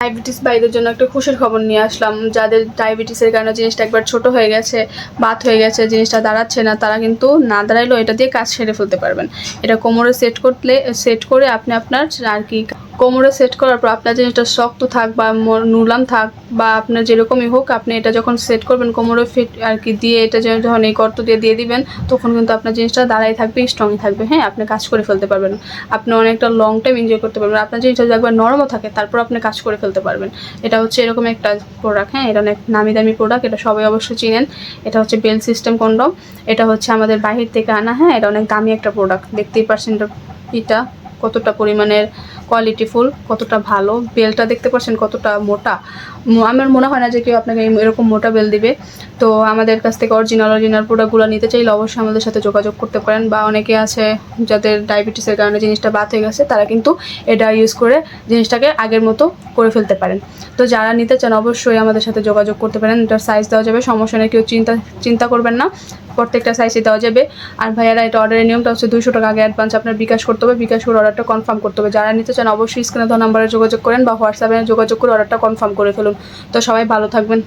Diabetes ভাইদের জন্য একটা খুশির খবর নিয়ে আসলাম। যাদের ডায়াবেটিসের কারণে জিনিসটা একবার ছোট হয়ে গেছে, বাত হয়ে গেছে, জিনিসটা দাঁড়াচ্ছে না, তারা কিন্তু না দাঁড়াইলেও এটা দিয়ে কাজ সেরে ফেলতে পারবেন। এটা কোমরে সেট করে আপনি আপনার আর কি কোমরে সেট করার পর আপনার জিনিসটা শক্ত থাক বা নুলাম থাক বা আপনার যেরকমই হোক, আপনি এটা যখন সেট করবেন কোমরে ফিট আর কি দিয়ে, এটা যখন এই গর্ত দিয়ে দিবেন, তখন কিন্তু আপনার জিনিসটা দাঁড়াই থাকবে, স্ট্রংই থাকবে। হ্যাঁ, আপনি কাজ করে ফেলতে পারবেন, আপনি অনেকটা লং টাইম এনজয় করতে পারবেন। আপনার জিনিসটা একবার নরমও থাকে, তারপর আপনি কাজ করে ফেলতে পারবেন। এটা হচ্ছে এরকম একটা প্রোডাক্ট। হ্যাঁ, এটা অনেক নামি দামি প্রোডাক্ট, এটা সবাই অবশ্যই চিনেন। এটা হচ্ছে বেল সিস্টেম কন্ডম। এটা হচ্ছে আমাদের বাহির থেকে আনা। হ্যাঁ, এটা অনেক দামি একটা প্রোডাক্ট। দেখতেই পাচ্ছেন এটা কতটা পরিমাণের কোয়ালিটিফুল, কতটা ভালো। বেলটা দেখতে পাচ্ছেন কতটা মোটা। আমার মনে হয় না যে কেউ আপনাকে এরকম মোটা বেল দিবে। তো আমাদের কাছ থেকে অরিজিনাল প্রোডাক্টগুলো নিতে চাইলে অবশ্যই আমাদের সাথে যোগাযোগ করতে পারেন। বা অনেকে আছে যাদের ডায়াবেটিসের কারণে জিনিসটা বাদ হয়ে গেছে, তারা কিন্তু এটা ইউজ করে জিনিসটাকে আগের মতো করে ফেলতে পারেন। তো যারা নিতে চান অবশ্যই আমাদের সাথে যোগাযোগ করতে পারেন। এটার সাইজ দেওয়া যাবে, সমস্যা নেই, কেউ চিন্তা করবেন না, প্রত্যেকটা সাইজে দেওয়া যাবে। আর ভাইয়ারা, এটা অর্ডারের নিয়মটা হচ্ছে 200 টাকা আগে অ্যাডভান্স আপনার বিকাশ করতে হবে। বিকাশ করে অর্ডারটা কনফার্ম করতে হবে। যারা নিতে চান অবশ্যই স্ক্রিনে দেওয়া নাম্বারে যোগাযোগ করেন বা হোয়াটসঅ্যাপে যোগাযোগ করে অর্ডারটা কনফার্ম করে ফেলুন। তো সবাই ভালো থাকবেন।